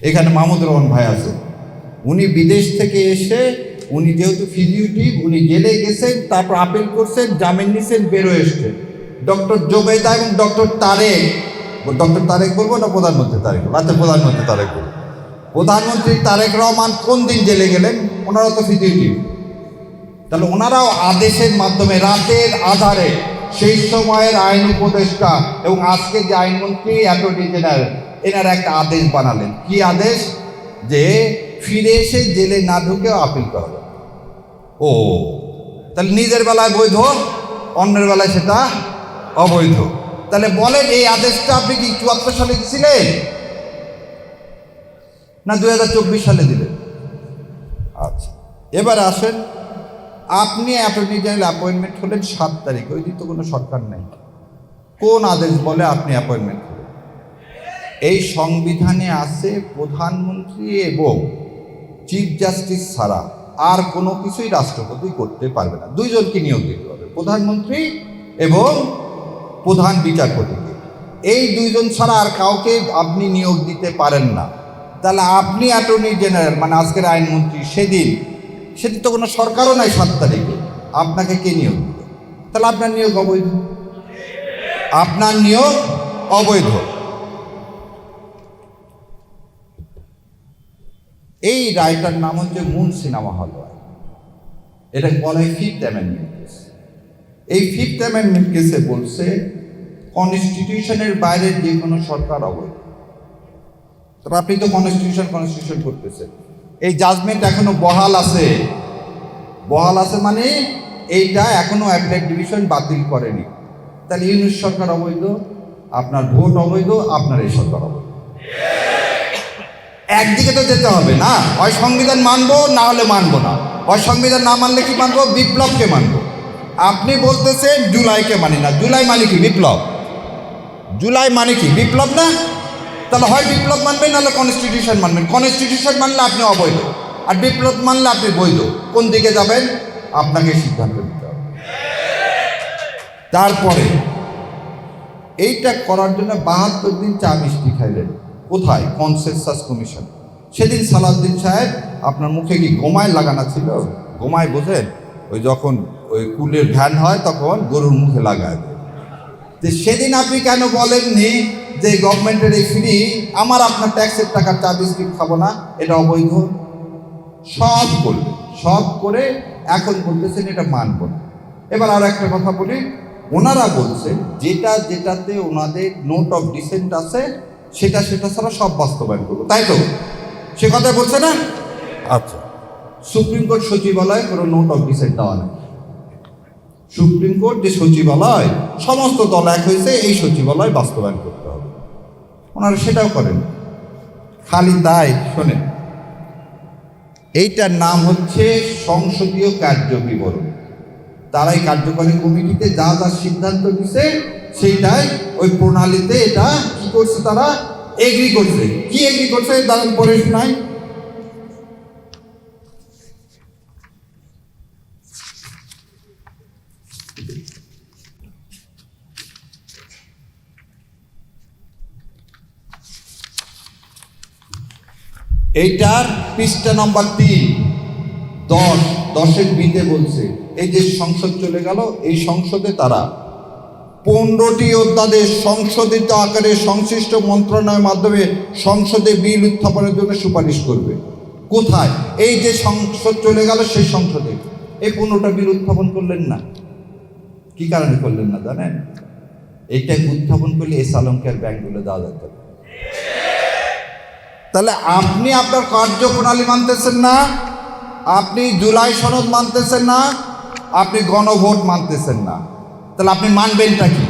এখানে মাহমুদুর রহমান ভাই আছে, উনি বিদেশ থেকে এসে উনি যেহেতু ফিজিউটিভ, উনি জেলে গেছেন, তারপর আপিল করছেন, জামিন নিছেন, বেরোয় এসছেন। ডক্টর জোবেদা এবং ডক্টর তারেক বলবো না প্রধানমন্ত্রী তারেক? আচ্ছা, প্রধানমন্ত্রী তারেক বলবো। প্রধানমন্ত্রী তারেক রহমান কোন দিন জেলে গেলেন? ওনারা তো ফিজিউটিভ। তাহলে ওনারাও আদেশের মাধ্যমে রাতের আধারে সেই সময়ের আইন উপদেষ্টা এবং আজকে যে আইনমন্ত্রী অ্যাটর্নি জেনারেল এনারা একটা আদেশ বানালেন। কি আদেশ? যে ফিরে এসে জেলে না ঢুকেও আপিল করা যাবে। ও, তাহলে নিজের বেলায় বৈধ, অন্যের বেলায় সেটা অবৈধ। তাহলে বলেন, এই আদেশটা আপনি কি 74 সালে দিয়েছিলেন না 2024 সালে দিলেন? আচ্ছা, এবার আসেন, আপনি অ্যাটর্নি জেনারেল অ্যাপয়েন্টমেন্ট হলেন 7 তারিখ, ওই দিন তো কোনো সরকার নেই। কোন আদেশ বলে আপনি অ্যাপয়েন্টমেন্ট হলেন? এই সংবিধানে আছে প্রধানমন্ত্রী এবং চিফ জাস্টিস ছাড়া আর কোনো কিছুই রাষ্ট্রপতি করতে পারবে না। দুইজনকে নিয়োগ দিতে হবে, প্রধানমন্ত্রী এবং প্রধান বিচারপতিকে। এই দুইজন ছাড়া আর কাউকে আপনি নিয়োগ দিতে পারেন না। তাহলে আপনি অ্যাটর্নি জেনারেল মানে আজকের আইনমন্ত্রী, সেদিন তো কোনো সরকারও নাই 7 তারিখে, আপনাকে কে নিয়োগ দিবে? তাহলে আপনার নিয়োগ অবৈধ, আপনার নিয়োগ অবৈধ। এই রায়টার নাম হচ্ছে মুন সিনেমা হল। এটা বলে 5th অ্যামেন্ডমেন্ট কেস। এই 5th অ্যামেন্ডমেন্ট কেসে বলছে কনস্টিটিউশনের বাইরে যে কোনো সরকার অবৈধ। তবে আপনি তো কনস্টিটিউশন করতেছেন, এই জাজমেন্ট এখনো বহাল আছে। বহাল আছে মানে এইটা এখনো অ্যাপেলেট ডিভিশন বাতিল করেনি। তাহলে ইউনিট সরকার অবৈধ, আপনার ভোট অবৈধ, আপনার এই সরকার অবৈধ। একদিকে তো যেতে হবে না, হয় সংবিধান মানবো না হলে মানবো না। হয় সংবিধান না মানলে কি মানবো? বিপ্লবকে মানবো। আপনি বলতেছেন জুলাইকে মানি না। জুলাই মানে কি? বিপ্লব। জুলাই মানে কি? বিপ্লব না? তাহলে হয় বিপ্লব মানবেন নাহলে কনস্টিটিউশন মানবেন। কনস্টিটিউশন মানলে আপনি অবৈধ, আর বিপ্লব মানলে আপনি বৈধ। কোন দিকে যাবেন আপনাকে সিদ্ধান্ত নিতে হবে। তারপরে এইটা করার জন্য 72 দিন চা মিষ্টি খাইলেন। কোথায়? Consensus commission. সেদিন সালাউদ্দিন সাহেব আপনার মুখে কি গোমায় লাগানো ছিল? গোমায় বোঝেন? ওই যখন ওই কুলের ভ্যান হয় তখন গরুর মুখে লাগায়। যে সেদিন আপনি কেন বলেননি যে গভর্নমেন্টের এই ফ্রি, আমার আপনার ট্যাক্সের টাকার চা বিস্কিট খাবো না, এটা অবৈধ? সব করলেন, সব করে এখন বলতেছেন এটা মানব না। এবার আর একটা কথা বলি, ওনারা বলছেন যেটাতে ওনাদের নোট অফ ডিসেন্ট আছে সেটা ছাড়া সব বাস্তবায়ন করবো, তাই তো? সে কথা বলছে না? আচ্ছা, সুপ্রিম কোর্ট সচিবালয়ে কোনো নোট অফ ডিসেন্ট দেওয়া নেই। সুপ্রিম কোর্ট যে সচিবালয়, সমস্ত দল এক হয়েছে এই সচিবালয় বাস্তবায়ন করতে হবে, ওনারা সেটাও করেন। খালি তাই শোনেন, এইটার নাম হচ্ছে সংসদীয় কার্য বিবরণ। তারাই কার্যকরী কমিটিতে যা যা সিদ্ধান্ত দিচ্ছে সেইটাই ওই প্রণালীতে এটা কি করছে, তারা এগ্রি করছে। কি এগ্রি করছে দাঁড়ান পরে শোনাই। এইটার পৃষ্ঠা নম্বর 3, 10-10 বিতে বলছে এই যে সংসদ চলে গেল, এই সংসদে তারা 15টি অধ্যাদেশ সংশোধিত আকারে সংশ্লিষ্ট মন্ত্রণালয়ের মাধ্যমে সংসদে বিল উত্থাপনের জন্য সুপারিশ করবে। কোথায়? এই যে সংসদ চলে গেল সেই সংসদে এই 15টা বিল উত্থাপন করলেন না। কি কারণে করলেন না জানেন? এইটা উত্থাপন করলে এস আলমকের ব্যাংকগুলো দেওয়া যেত। তাহলে আপনি আপনার কার্যপ্রণালী মানতেছেন না, আপনি জুলাই সনদ মানতেছেন না, আপনি গণভোট মানতেছেন না, তাহলে আপনি মানবেনটা কি?